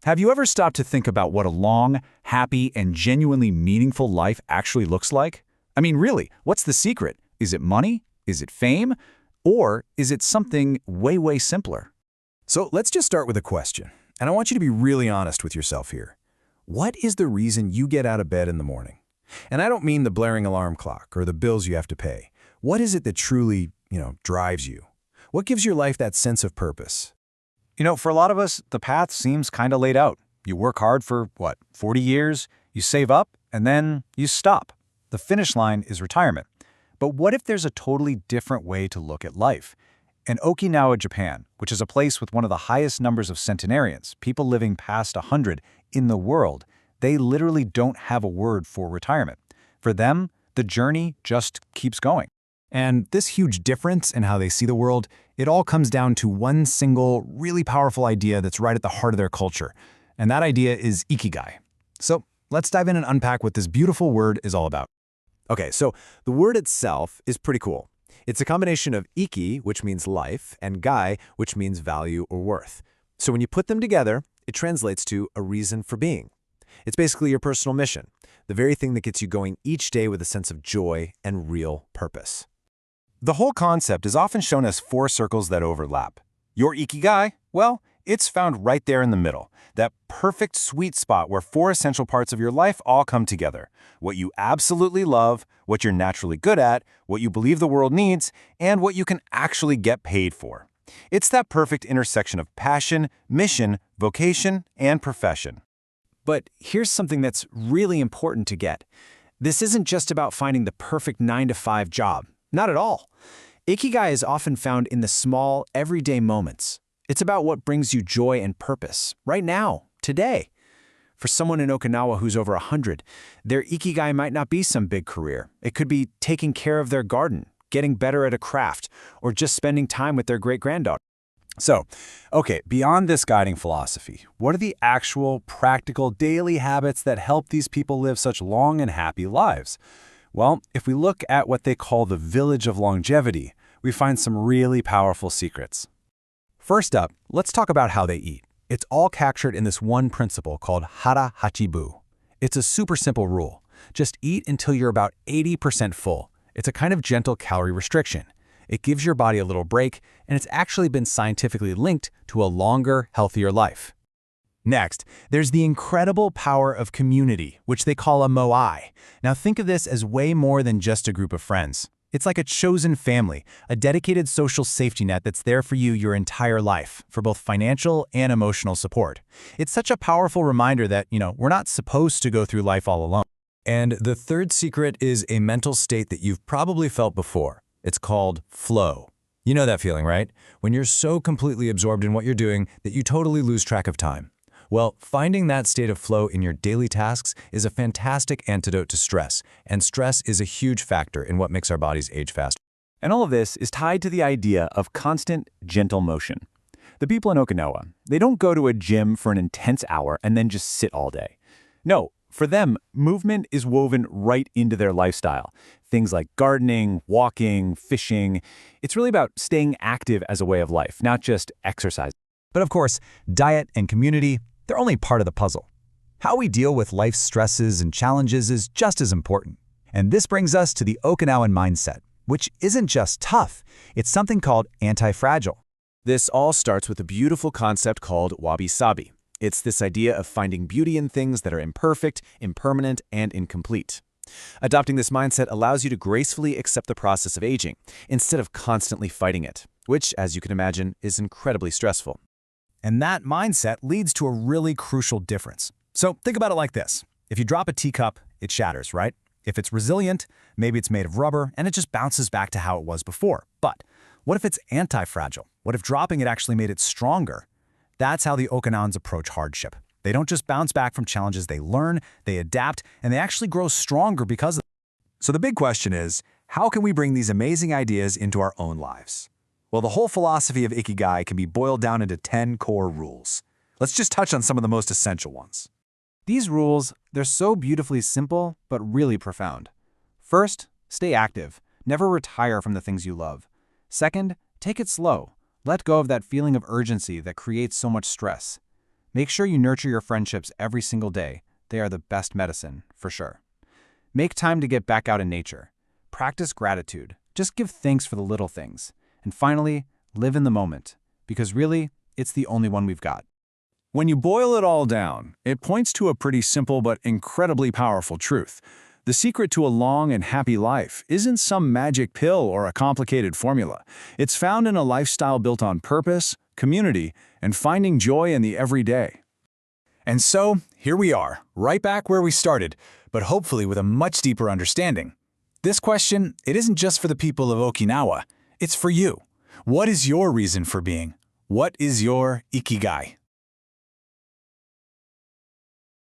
Have you ever stopped to think about what a long, happy, and genuinely meaningful life actually looks like? I mean, really, what's the secret? Is it money? Is it fame? Or is it something way, way simpler? So let's just start with a question, and I want you to be really honest with yourself here. What is the reason you get out of bed in the morning? And I don't mean the blaring alarm clock or the bills you have to pay. What is it that truly, drives you? What gives your life that sense of purpose? For a lot of us, the path seems kind of laid out. You work hard for, 40 years, you save up, and then you stop. The finish line is retirement. But what if there's a totally different way to look at life? In Okinawa, Japan, which is a place with one of the highest numbers of centenarians, people living past 100 in the world, they literally don't have a word for retirement. For them, the journey just keeps going. And this huge difference in how they see the world, it all comes down to one single, really powerful idea that's right at the heart of their culture. And that idea is Ikigai. So let's dive in and unpack what this beautiful word is all about. Okay, so the word itself is pretty cool. It's a combination of iki, which means life, and gai, which means value or worth. So when you put them together, it translates to a reason for being. It's basically your personal mission, the very thing that gets you going each day with a sense of joy and real purpose. The whole concept is often shown as 4 circles that overlap. Your Ikigai? Well, it's found right there in the middle, that perfect sweet spot where 4 essential parts of your life all come together. What you absolutely love, what you're naturally good at, what you believe the world needs, and what you can actually get paid for. It's that perfect intersection of passion, mission, vocation, and profession. But here's something that's really important to get. This isn't just about finding the perfect 9-to-5 job. Not at all. Ikigai is often found in the small, everyday moments. It's about what brings you joy and purpose, right now, today. For someone in Okinawa who's over 100, their Ikigai might not be some big career. It could be taking care of their garden, getting better at a craft, or just spending time with their great-granddaughter. So, beyond this guiding philosophy, what are the actual, practical, daily habits that help these people live such long and happy lives? Well, if we look at what they call the village of longevity, we find some really powerful secrets. First up, let's talk about how they eat. It's all captured in this one principle called Hara Hachi Bu. It's a super simple rule. Just eat until you're about 80% full. It's a kind of gentle calorie restriction. It gives your body a little break, and it's actually been scientifically linked to a longer, healthier life. Next, there's the incredible power of community, which they call a Moai. Now think of this as way more than just a group of friends. It's like a chosen family, a dedicated social safety net that's there for you your entire life, for both financial and emotional support. It's such a powerful reminder that, we're not supposed to go through life all alone. And the third secret is a mental state that you've probably felt before. It's called flow. You know that feeling, right? When you're so completely absorbed in what you're doing that you totally lose track of time. Well, finding that state of flow in your daily tasks is a fantastic antidote to stress, and stress is a huge factor in what makes our bodies age faster. And all of this is tied to the idea of constant, gentle motion. The people in Okinawa, they don't go to a gym for an intense hour and then just sit all day. No, for them, movement is woven right into their lifestyle. Things like gardening, walking, fishing. It's really about staying active as a way of life, not just exercise. But of course, diet and community, they're only part of the puzzle. How we deal with life's stresses and challenges is just as important. And this brings us to the Okinawan mindset, which isn't just tough, it's something called anti-fragile. This all starts with a beautiful concept called wabi-sabi. It's this idea of finding beauty in things that are imperfect, impermanent, and incomplete. Adopting this mindset allows you to gracefully accept the process of aging, instead of constantly fighting it, which, as you can imagine, is incredibly stressful. And that mindset leads to a really crucial difference. So think about it like this. If you drop a teacup, it shatters, right? If it's resilient, maybe it's made of rubber and it just bounces back to how it was before. But what if it's anti-fragile? What if dropping it actually made it stronger? That's how the Okinawans approach hardship. They don't just bounce back from challenges, they learn, they adapt, and they actually grow stronger because of it. So the big question is, how can we bring these amazing ideas into our own lives? Well, the whole philosophy of Ikigai can be boiled down into 10 core rules. Let's just touch on some of the most essential ones. These rules, they're so beautifully simple, but really profound. First, stay active. Never retire from the things you love. Second, take it slow. Let go of that feeling of urgency that creates so much stress. Make sure you nurture your friendships every single day. They are the best medicine, for sure. Make time to get back out in nature. Practice gratitude. Just give thanks for the little things. And finally, live in the moment, because really, it's the only one we've got. When you boil it all down, it points to a pretty simple but incredibly powerful truth. The secret to a long and happy life isn't some magic pill or a complicated formula. It's found in a lifestyle built on purpose, community, and finding joy in the everyday. And so, here we are, right back where we started, but hopefully with a much deeper understanding. This question, it isn't just for the people of Okinawa, it's for you. What is your reason for being? What is your Ikigai?